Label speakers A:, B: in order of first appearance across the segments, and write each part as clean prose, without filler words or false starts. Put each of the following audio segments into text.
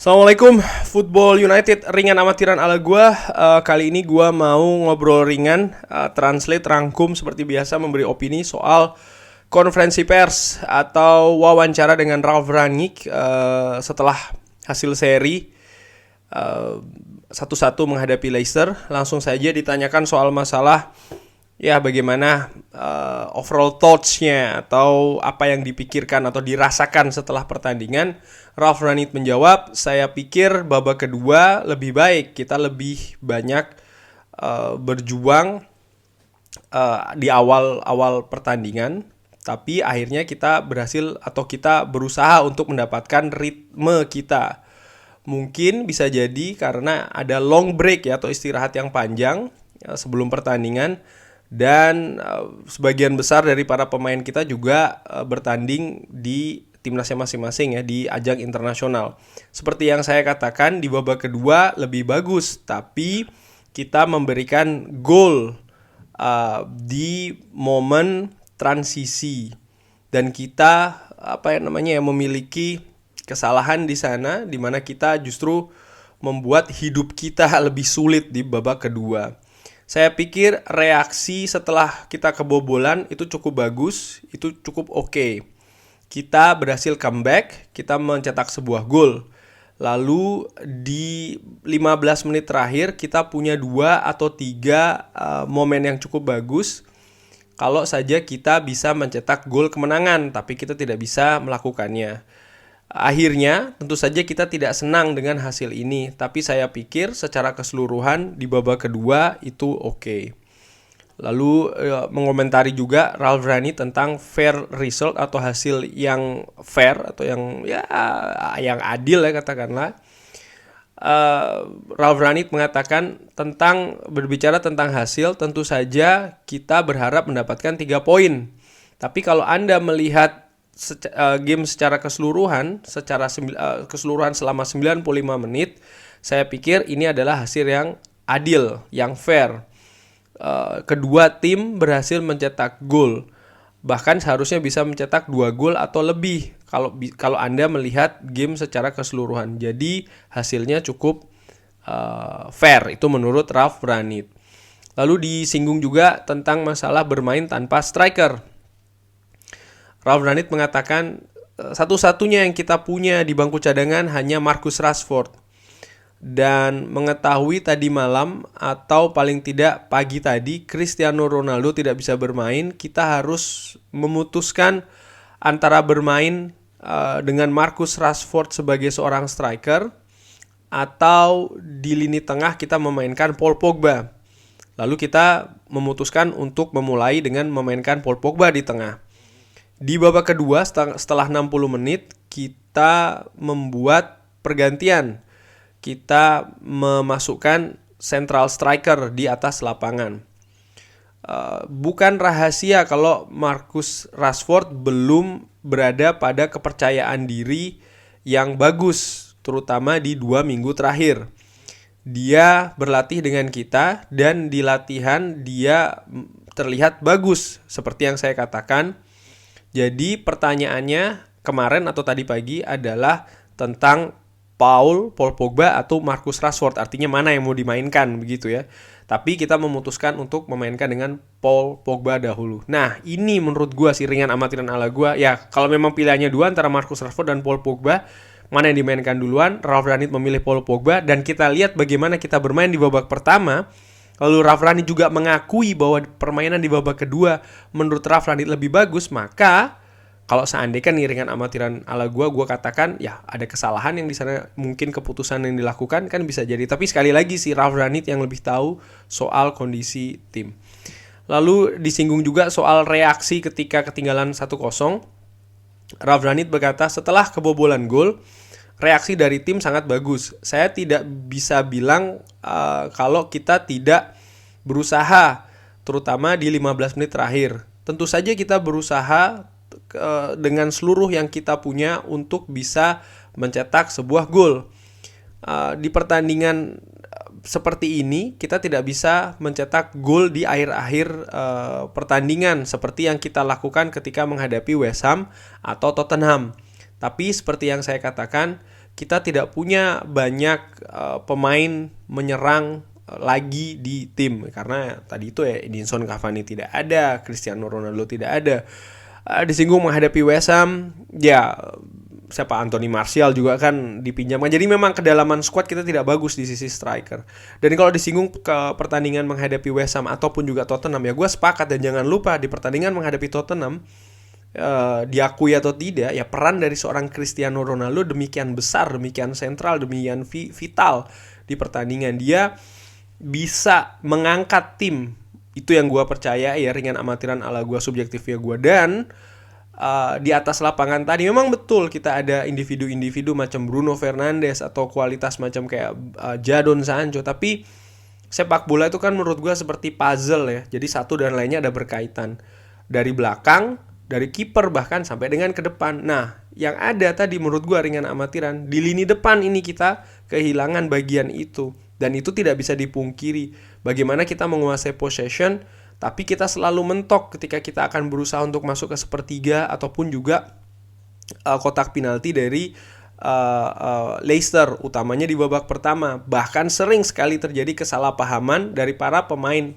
A: Assalamualaikum, Football United ringan amatiran ala gua. Kali ini gua mau ngobrol ringan, translate rangkum seperti biasa, memberi opini soal konferensi pers atau wawancara dengan Ralf Rangnick setelah hasil seri 1-1 menghadapi Leicester. Langsung saja ditanyakan soal masalah bagaimana overall thoughts-nya atau apa yang dipikirkan atau dirasakan setelah pertandingan. Ralf Rangnick menjawab, saya pikir babak kedua lebih baik, kita lebih banyak berjuang di awal pertandingan, tapi akhirnya kita berhasil atau kita berusaha untuk mendapatkan ritme kita. Mungkin bisa jadi karena ada long break atau istirahat yang panjang sebelum pertandingan. Dan sebagian besar dari para pemain kita juga bertanding di timnasnya masing-masing di ajang internasional. Seperti yang saya katakan, di babak kedua lebih bagus, tapi kita memberikan gol di momen transisi dan kita memiliki kesalahan di sana, di mana kita justru membuat hidup kita lebih sulit di babak kedua. Saya pikir reaksi setelah kita kebobolan itu cukup bagus, itu cukup oke. Kita berhasil comeback, kita mencetak sebuah gol. Lalu di 15 menit terakhir kita punya 2 atau 3 momen yang cukup bagus. Kalau saja kita bisa mencetak gol kemenangan, tapi kita tidak bisa melakukannya. Akhirnya tentu saja kita tidak senang dengan hasil ini, tapi saya pikir secara keseluruhan di babak kedua itu oke. Lalu mengomentari juga Ralf Rangnick tentang fair result atau hasil yang fair atau yang adil katakanlah. Ralf Rangnick mengatakan berbicara tentang hasil, tentu saja kita berharap mendapatkan 3 poin. Tapi kalau Anda melihat game secara keseluruhan selama 95 menit, saya pikir ini adalah hasil yang adil, yang fair. Kedua tim berhasil mencetak gol, bahkan seharusnya bisa mencetak 2 gol atau lebih kalau Anda melihat game secara keseluruhan. Jadi hasilnya cukup fair, itu menurut Ralf Rangnick. Lalu disinggung juga tentang masalah bermain tanpa striker. Ralf Rangnick mengatakan satu-satunya yang kita punya di bangku cadangan hanya Marcus Rashford. Dan mengetahui tadi malam atau paling tidak pagi tadi Cristiano Ronaldo tidak bisa bermain, kita harus memutuskan antara bermain dengan Marcus Rashford sebagai seorang striker atau di lini tengah kita memainkan Paul Pogba. Lalu kita memutuskan untuk memulai dengan memainkan Paul Pogba di tengah. Di babak kedua setelah 60 menit kita membuat pergantian. Kita memasukkan central striker di atas lapangan. Bukan rahasia kalau Marcus Rashford belum berada pada kepercayaan diri yang bagus, terutama di 2 minggu terakhir. Dia berlatih dengan kita dan di latihan dia terlihat bagus seperti yang saya katakan. Jadi pertanyaannya kemarin atau tadi pagi adalah tentang Paul Pogba atau Marcus Rashford, artinya mana yang mau dimainkan begitu ya. Tapi kita memutuskan untuk memainkan dengan Paul Pogba dahulu. Nah ini menurut gue sih ringan amatiran ala gue. Ya kalau memang pilihannya 2 antara Marcus Rashford dan Paul Pogba, mana yang dimainkan duluan? Ralf Rangnick memilih Paul Pogba dan kita lihat bagaimana kita bermain di babak pertama. Lalu Ralf Rangnick juga mengakui bahwa permainan di babak kedua menurut Ralf Rangnick lebih bagus. Maka kalau seandainya nih ringan amatiran ala gue katakan ya ada kesalahan yang di sana, mungkin keputusan yang dilakukan kan bisa jadi. Tapi sekali lagi sih Ralf Rangnick yang lebih tahu soal kondisi tim. Lalu disinggung juga soal reaksi ketika ketinggalan 1-0. Ralf Rangnick berkata setelah kebobolan gol, reaksi dari tim sangat bagus. Saya tidak bisa bilang kalau kita tidak berusaha, terutama di 15 menit terakhir. Tentu saja kita berusaha dengan seluruh yang kita punya untuk bisa mencetak sebuah gol. Di pertandingan seperti ini kita tidak bisa mencetak gol di akhir-akhir pertandingan seperti yang kita lakukan ketika menghadapi West Ham atau Tottenham. Tapi seperti yang saya katakan, kita tidak punya banyak pemain menyerang lagi di tim, karena tadi itu ya Edinson Cavani tidak ada, Cristiano Ronaldo tidak ada. Disinggung menghadapi West Ham, ya siapa, Anthony Martial juga kan dipinjamkan. Jadi memang kedalaman squad kita tidak bagus di sisi striker. Dan kalau disinggung ke pertandingan menghadapi West Ham ataupun juga Tottenham, ya gue sepakat. Dan jangan lupa di pertandingan menghadapi Tottenham, diakui atau tidak, ya peran dari seorang Cristiano Ronaldo demikian besar, demikian sentral, demikian vital di pertandingan. Dia bisa mengangkat tim. Itu yang gue percaya ya, ringan amatiran ala gue, subjektifnya gue. Dan di atas lapangan tadi memang betul kita ada individu-individu macam Bruno Fernandes atau kualitas macam kayak Jadon Sancho, tapi sepak bola itu kan menurut gue seperti puzzle ya. Jadi satu dan lainnya ada berkaitan. Dari belakang, dari kiper bahkan sampai dengan ke depan. Nah, yang ada tadi menurut gue ringan amatiran, di lini depan ini kita kehilangan bagian itu. Dan itu tidak bisa dipungkiri. Bagaimana kita menguasai possession, tapi kita selalu mentok ketika kita akan berusaha untuk masuk ke sepertiga ataupun juga kotak penalti dari Leicester, utamanya di babak pertama. Bahkan sering sekali terjadi kesalahpahaman dari para pemain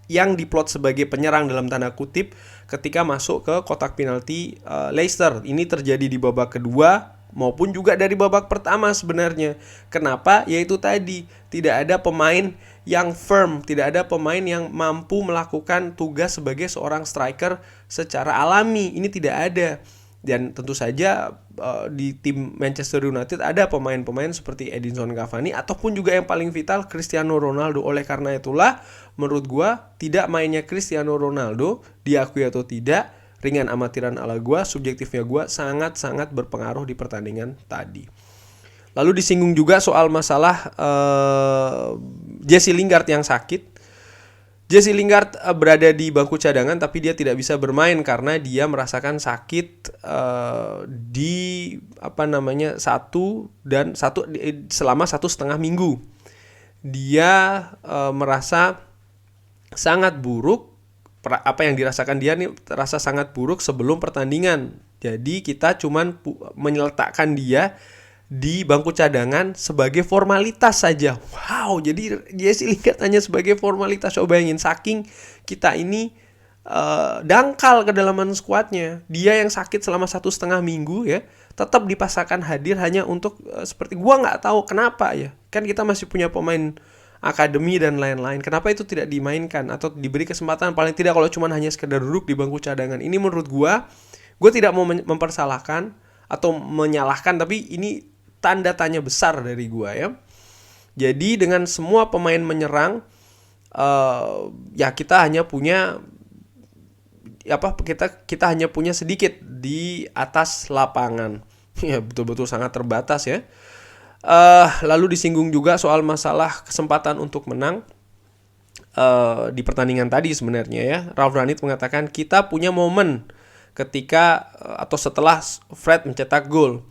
A: yang diplot sebagai penyerang dalam tanda kutip ketika masuk ke kotak penalti Leicester. Ini terjadi di babak kedua maupun juga dari babak pertama sebenarnya. Kenapa? Yaitu tadi, tidak ada pemain yang firm, tidak ada pemain yang mampu melakukan tugas sebagai seorang striker secara alami. Ini tidak ada. Dan tentu saja di tim Manchester United ada pemain-pemain seperti Edinson Cavani ataupun juga yang paling vital Cristiano Ronaldo. Oleh karena itulah menurut gua tidak mainnya Cristiano Ronaldo, diakui atau tidak, ringan amatiran ala gua, subjektifnya gua, sangat-sangat berpengaruh di pertandingan tadi. Lalu disinggung juga soal masalah Jesse Lingard yang sakit. Jesse Lingard berada di bangku cadangan tapi dia tidak bisa bermain karena dia merasakan sakit selama 1,5 minggu. Dia merasa sangat buruk. Apa yang dirasakan dia nih terasa sangat buruk sebelum pertandingan. Jadi kita cuman menyeletakkan dia di bangku cadangan sebagai formalitas saja. Wow, jadi Jesse Lingard hanya sebagai formalitas. Coba bayangin, saking kita ini dangkal kedalaman skuadnya. Dia yang sakit selama 1,5 minggu ya, tetap dipaksakan hadir hanya untuk seperti gua nggak tahu kenapa ya. Kan kita masih punya pemain akademi dan lain-lain. Kenapa itu tidak dimainkan atau diberi kesempatan paling tidak kalau cuma hanya sekedar duduk di bangku cadangan. Ini menurut gua tidak mau mempersalahkan atau menyalahkan, tapi ini tanda tanya besar dari gua ya. Jadi dengan semua pemain menyerang, ya kita hanya punya kita hanya punya sedikit di atas lapangan. Ya betul-betul sangat terbatas ya. Lalu disinggung juga soal masalah kesempatan untuk menang di pertandingan tadi sebenarnya ya. Ralf Rangnick mengatakan kita punya momen ketika atau setelah Fred mencetak gol.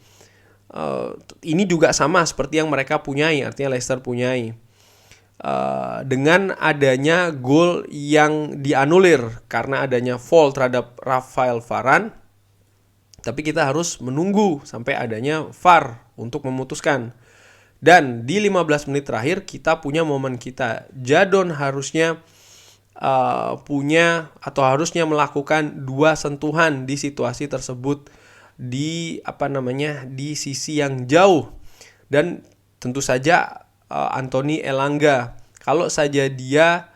A: Ini juga sama seperti yang mereka punyai, artinya Leicester punyai. Dengan adanya gol yang dianulir karena adanya foul terhadap Rafael Varane, tapi kita harus menunggu sampai adanya VAR untuk memutuskan. Dan di 15 menit terakhir kita punya momen kita. Jadon harusnya harusnya melakukan 2 sentuhan di situasi tersebut di sisi yang jauh. Dan tentu saja Anthony Elanga, kalau saja dia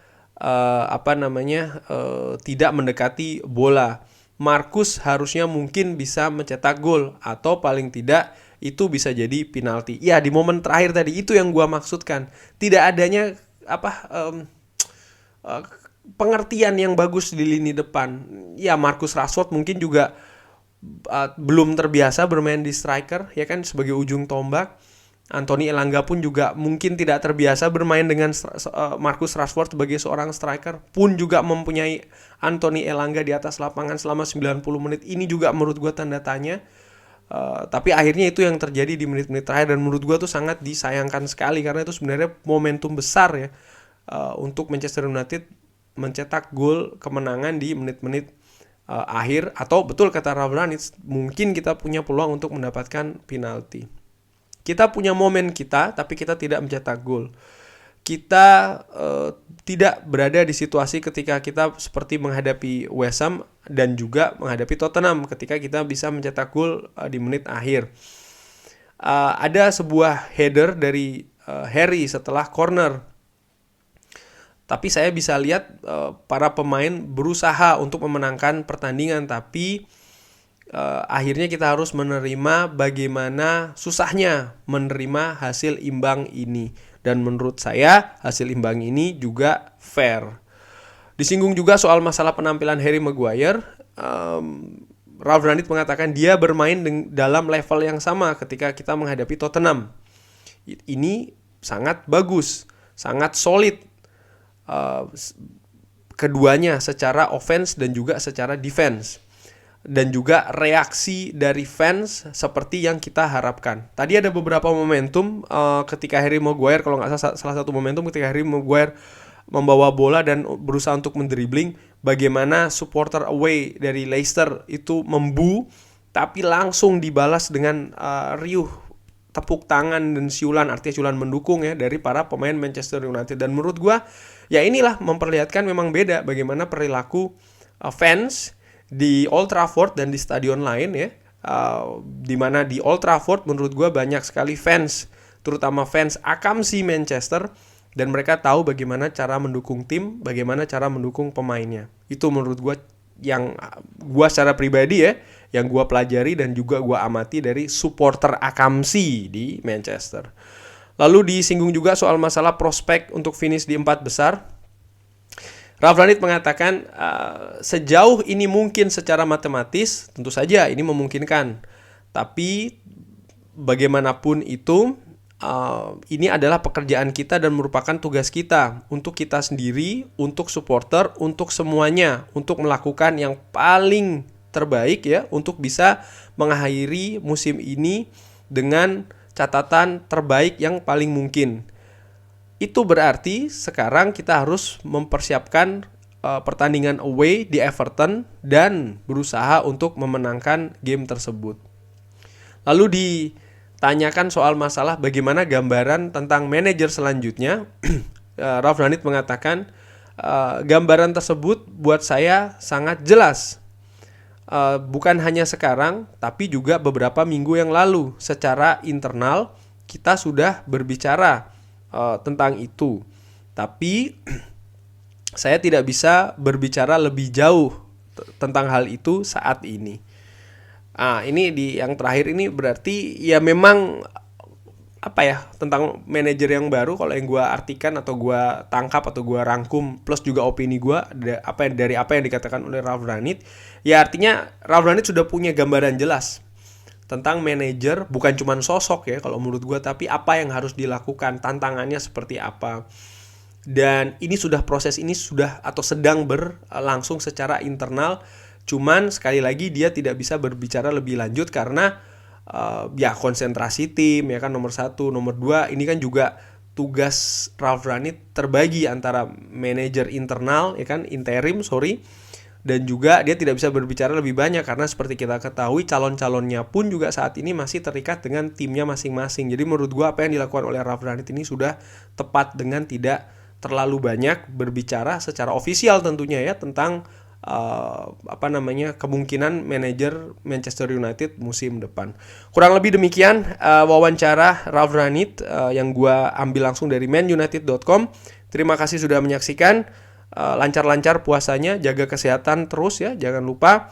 A: tidak mendekati bola, Marcus harusnya mungkin bisa mencetak gol atau paling tidak itu bisa jadi penalti. Ya di momen terakhir tadi itu yang gua maksudkan. Tidak adanya pengertian yang bagus di lini depan. Ya Marcus Rashford mungkin juga belum terbiasa bermain di striker ya kan, sebagai ujung tombak. Anthony Elanga pun juga mungkin tidak terbiasa bermain dengan Marcus Rashford sebagai seorang striker, pun juga mempunyai Anthony Elanga di atas lapangan selama 90 menit. Ini juga menurut gue tanda tanya. Tapi akhirnya itu yang terjadi di menit-menit terakhir, dan menurut gue tuh sangat disayangkan sekali karena itu sebenarnya momentum besar ya untuk Manchester United mencetak gol kemenangan di menit-menit akhir, atau betul kata Ralf Rangnick, mungkin kita punya peluang untuk mendapatkan penalti. Kita punya momen kita, tapi kita tidak mencetak gol. Kita tidak berada di situasi ketika kita seperti menghadapi West Ham dan juga menghadapi Tottenham ketika kita bisa mencetak gol di menit akhir. Ada sebuah header dari Harry setelah corner. Tapi saya bisa lihat para pemain berusaha untuk memenangkan pertandingan, tapi akhirnya kita harus menerima bagaimana susahnya menerima hasil imbang ini. Dan menurut saya hasil imbang ini juga fair. Disinggung juga soal masalah penampilan Harry Maguire. Ralf Rangnick mengatakan dia bermain dalam level yang sama ketika kita menghadapi Tottenham. Ini sangat bagus, sangat solid. Keduanya secara offense dan juga secara defense. Dan juga reaksi dari fans seperti yang kita harapkan. Tadi ada beberapa momentum ketika Harry Maguire, kalau nggak salah satu momentum ketika Harry Maguire membawa bola dan berusaha untuk mendribling, bagaimana supporter away dari Leicester itu membu, tapi langsung dibalas dengan riuh tepuk tangan dan siulan, artinya siulan mendukung ya dari para pemain Manchester United. Dan menurut gua ya inilah memperlihatkan memang beda bagaimana perilaku fans di Old Trafford dan di stadion lain ya, dimana di Old Trafford menurut gue banyak sekali fans, terutama fans akamsi Manchester, dan mereka tahu bagaimana cara mendukung tim, bagaimana cara mendukung pemainnya. Itu menurut gue yang gue secara pribadi ya, yang gue pelajari dan juga gue amati dari supporter akamsi di Manchester. Lalu disinggung juga soal masalah prospek untuk finish di 4 besar. Ralf Rangnick mengatakan sejauh ini mungkin secara matematis, tentu saja ini memungkinkan. Tapi bagaimanapun itu, ini adalah pekerjaan kita dan merupakan tugas kita untuk kita sendiri, untuk supporter, untuk semuanya, untuk melakukan yang paling terbaik ya, untuk bisa mengakhiri musim ini dengan catatan terbaik yang paling mungkin. Itu berarti sekarang kita harus mempersiapkan pertandingan away di Everton dan berusaha untuk memenangkan game tersebut. Lalu ditanyakan soal masalah bagaimana gambaran tentang manajer selanjutnya. Ralf Rangnick mengatakan gambaran tersebut buat saya sangat jelas. Bukan hanya sekarang, tapi juga beberapa minggu yang lalu. Secara internal kita sudah berbicara tentang itu, tapi saya tidak bisa berbicara lebih jauh tentang hal itu saat ini. Ini di yang terakhir ini berarti ya memang tentang manajer yang baru. Kalau yang gue artikan atau gue tangkap atau gue rangkum plus juga opini gue dari apa yang dikatakan oleh Ralf Rangnick, ya artinya Ralf Rangnick sudah punya gambaran jelas tentang manajer, bukan cuma sosok ya kalau menurut gue, tapi apa yang harus dilakukan, tantangannya seperti apa. Dan proses ini sudah atau sedang berlangsung secara internal. Cuman sekali lagi dia tidak bisa berbicara lebih lanjut karena ya konsentrasi tim ya kan nomor 1, nomor 2 ini kan juga tugas Ralf Rangnick terbagi antara manajer internal ya kan dan juga dia tidak bisa berbicara lebih banyak karena seperti kita ketahui calon-calonnya pun juga saat ini masih terikat dengan timnya masing-masing. Jadi menurut gua apa yang dilakukan oleh Ralf Rangnick ini sudah tepat dengan tidak terlalu banyak berbicara secara ofisial tentunya ya tentang kemungkinan manajer Manchester United musim depan. Kurang lebih demikian wawancara Ralf Rangnick yang gua ambil langsung dari manunited.com. Terima kasih sudah menyaksikan. Lancar-lancar puasanya, jaga kesehatan terus ya, jangan lupa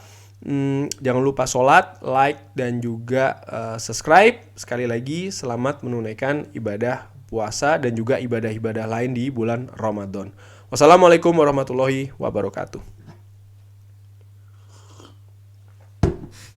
A: sholat, like dan juga subscribe. Sekali lagi selamat menunaikan ibadah puasa dan juga ibadah-ibadah lain di bulan Ramadan. Wassalamualaikum warahmatullahi wabarakatuh.